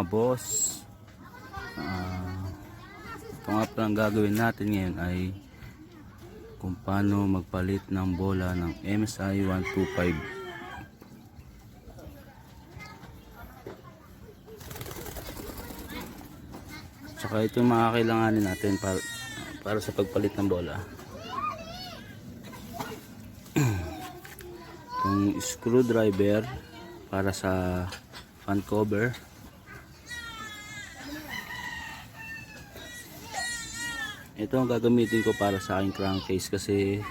boss. Ito nga pala ang gagawin natin ngayon ay kung paano magpalit ng bola ng MSI 125. Tsaka ito yung mga kailanganin natin para sa pagpalit ng bola. Itong screwdriver para sa fan cover. Ito ang gagamitin ko para sa aking crankcase kasi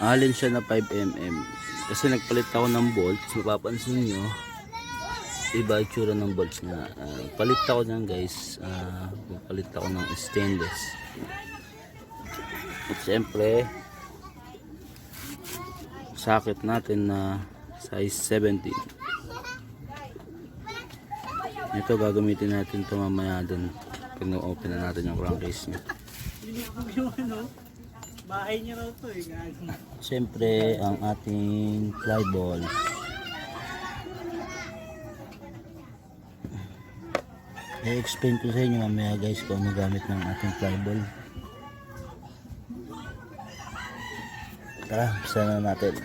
alin siya na 5mm. Kasi nagpalit ako ng bolts. Mapapansin nyo, iba itsura ng bolts niya. Palit ako niyan guys. Palit ako ng stainless. At syempre, socket natin na size 17. Ito gagamitin natin ito mamaya dun pag na-open na natin yung crankcase niya. Bahay niya raw to eh. Siyempre ang ating fly ball. I-explain ko sa inyo mamaya guys kung ano gamit ng ating fly ball. Tara, umpisa na natin.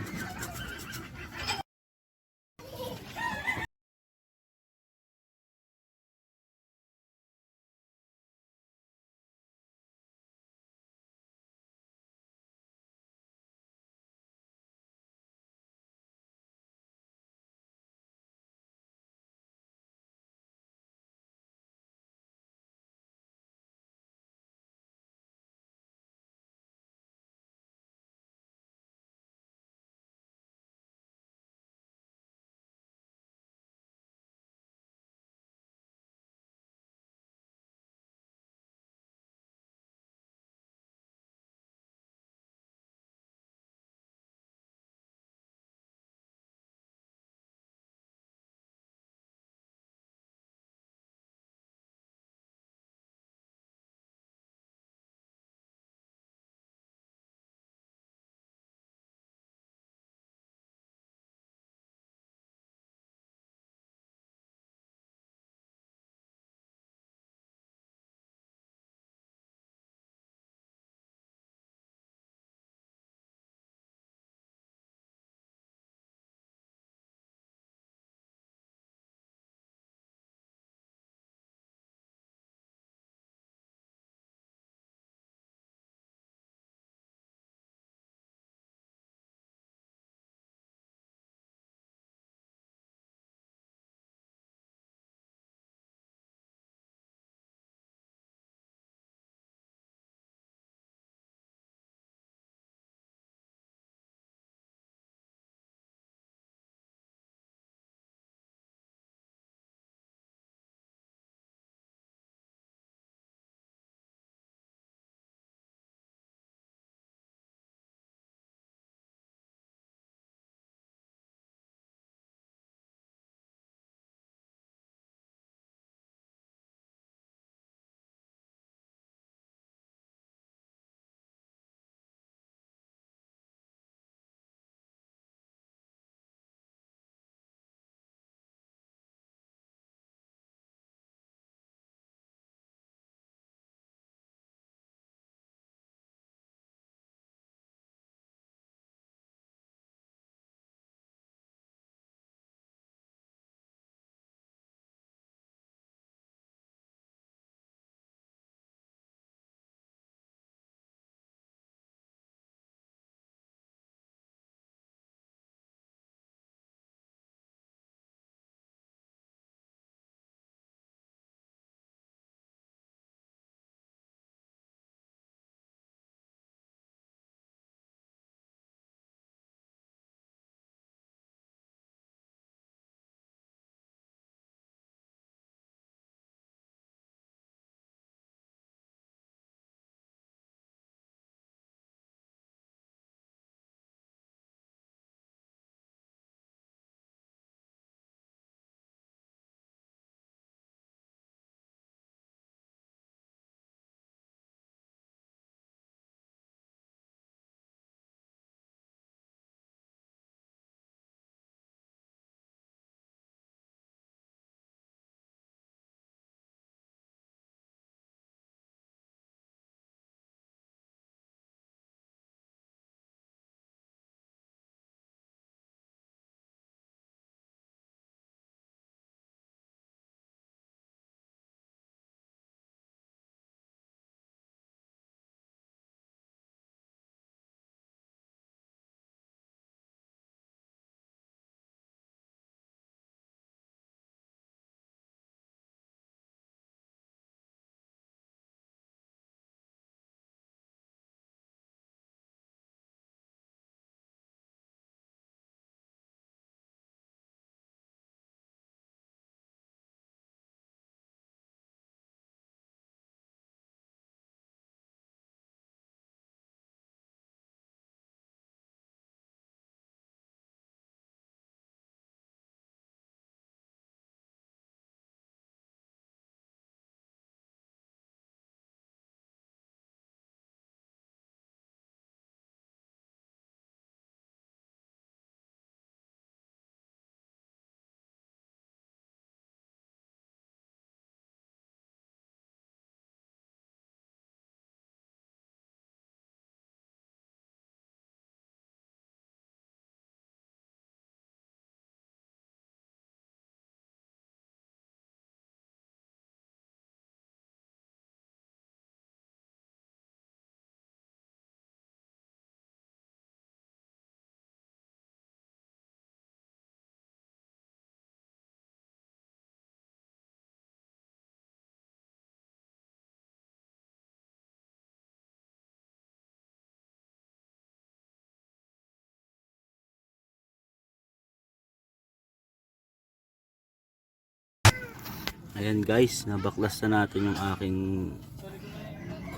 Ayan guys, nabaklas na natin yung aking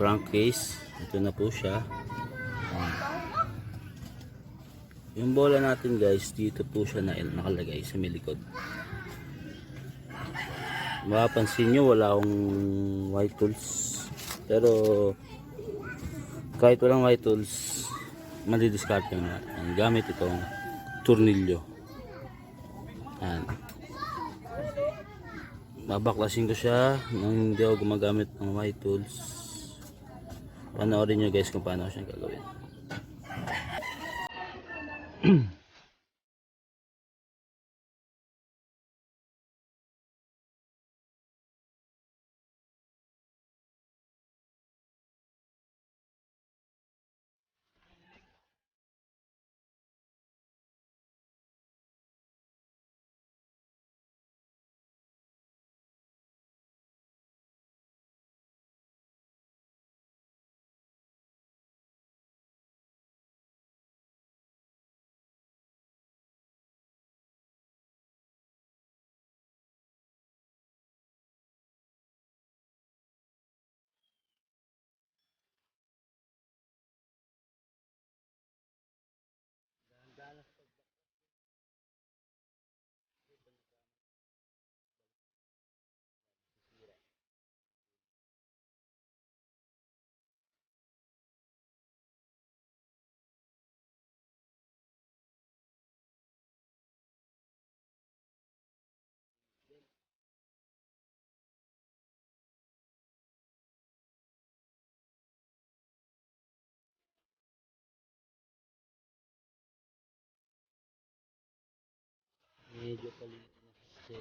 crankcase. Ito na po siya. Yung bola natin guys, dito po siya nakalagay sa may likod. Mapapansin nyo, wala akong white tools. Pero kahit walang white tools, madidiskarte natin gamit itong tornilyo. Ayan. Babaklasin ko siya nang hindi ako gumagamit ng white tools. Panoorin nyo guys kung paano ko siya gagawin. Medyo palit na kasi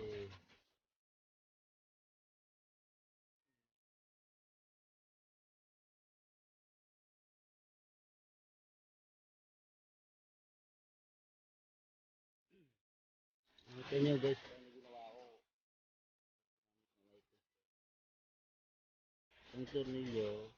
ito nyo guys, ano ginawa ko. Ang tornilyo,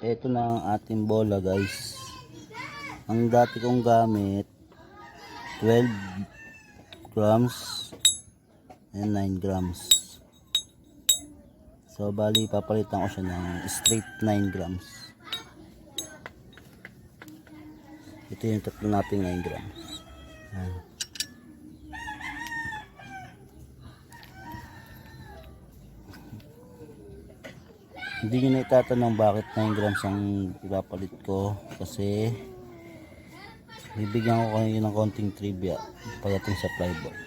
ito na ang ating bola guys. Ang dati kong gamit 12 grams and 9 grams. So bali papalitan ko siya ng straight 9 grams. Ito yung tatlo natin 9 grams. Ayan. Hindi nyo na itatanong bakit 9 grams ang ipapalit ko, kasi bibigyan ko kayo ng konting trivia pagdating sa fly ball.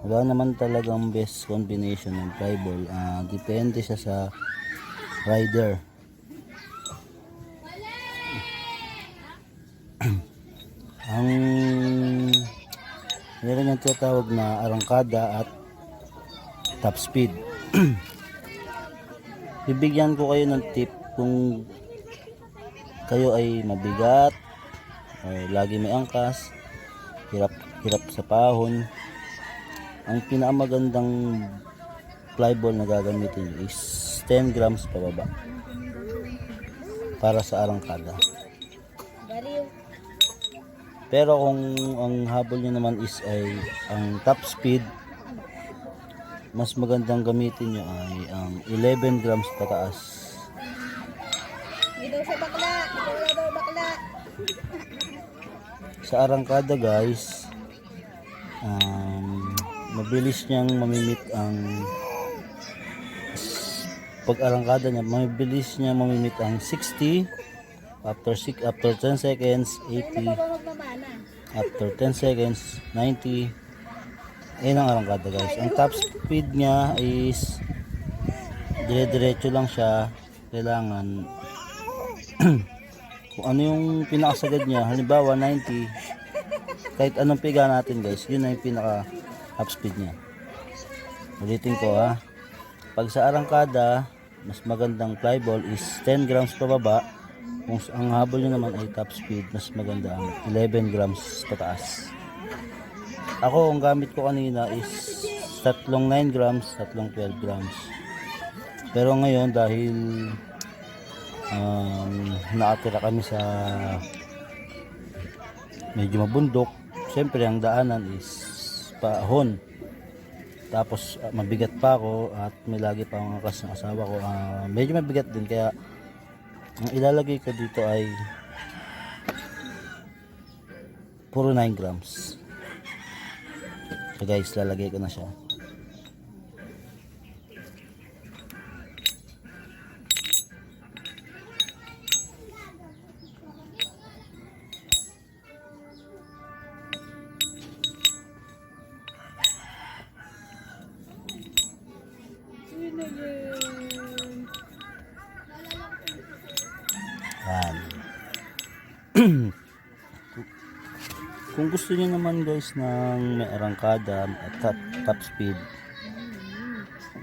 Wala naman talagang best combination ng fly ball. Depende siya sa rider. Ang meron yung tinatawag na arangkada at top speed. Bibigyan ko kayo ng tip kung kayo ay mabigat o lagi may angkas, hirap sa pahon. Ang pinakamagandang fly ball na gagamitin is 10 grams pababa para sa arangkada. Pero kung ang habol nyo naman is ay ang top speed, mas magandang gamitin nyo ay ang 11 grams pataas. Ito sa bakla, ito daw bakla. Sa arangkada guys, mabilis niyang mamimit ang pag-arangkada niya, mabilis niya mamimit ang 60 after 10 seconds, 80 after 10 seconds, 90. Ayun ang arangkada guys. Ang top speed niya is dire-diretso lang siya. Kailangan kung ano yung pinakasagad niya, halimbawa 90, kahit anong piga natin guys, yun na yung pinaka top speed niya. Ulitin ko ha. Pag sa arangkada, mas magandang fly ball is 10 grams pababa. Kung ang habol nyo naman ay top speed, mas maganda ang 11 grams pataas. Ako, ang gamit ko kanina is tatlong 9 grams, tatlong 12 grams. Pero ngayon, dahil nakatira kami sa medyo mabundok, siyempre ang daanan is paahon. Tapos mabigat pa ako at may lagi pa akong akas ng asawa ko. Medyo mabigat din kaya ang ilalagay ko dito ay puro 9 grams. So guys, lalagay ko na siya. Sino yun? Yan. Kung gusto niyo naman guys ng may arangkada at top speed,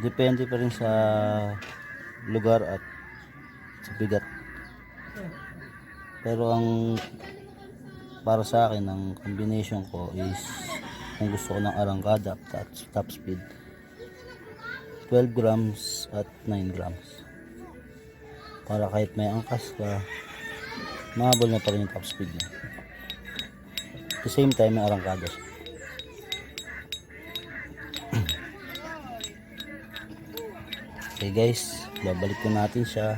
depende pa rin sa lugar at sa bigat. Pero ang para sa akin, ang combination ko is kung gusto ko ng arangkada at top speed, 12 grams at 9 grams. Para kahit may angkas ka, mahabol na pa rin yung top speed niya. At the same time, may arangkada siya. Okay guys, babalik ko natin siya.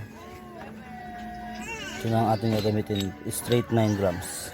Ito na ang ating gagamitin, straight 9 grams.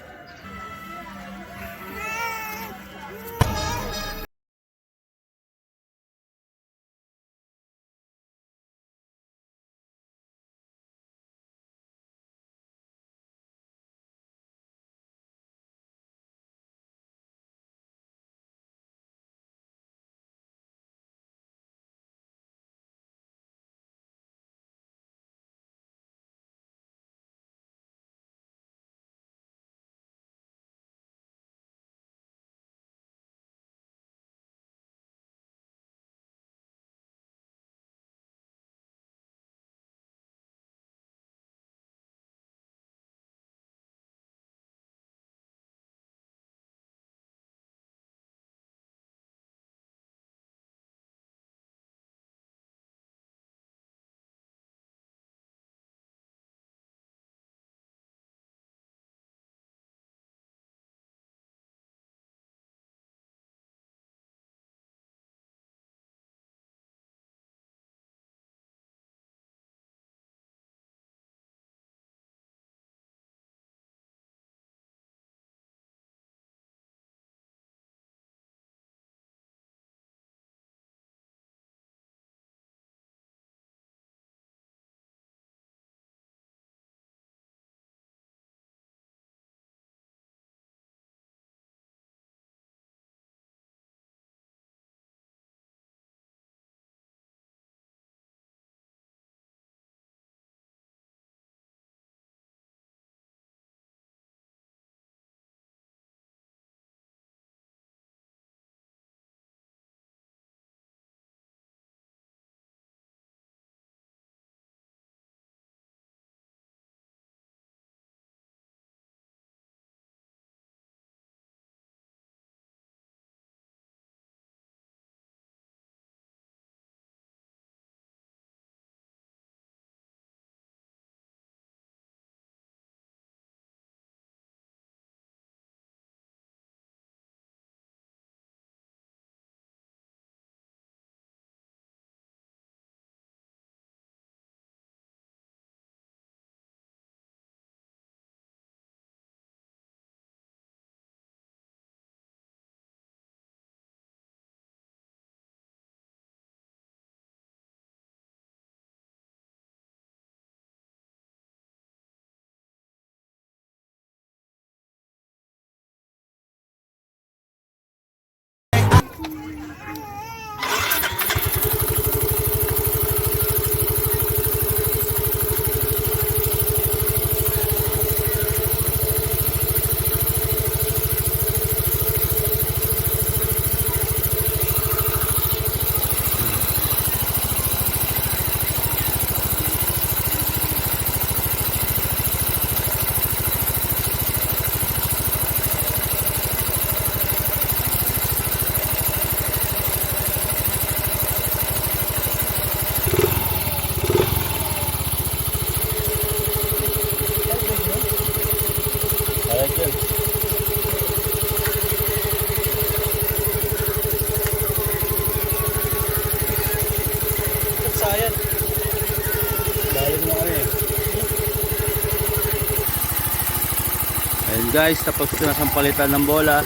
guys, tapos ko na siyang palitan ng bola.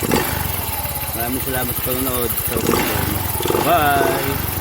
Maraming salamat sa panonood. Bye!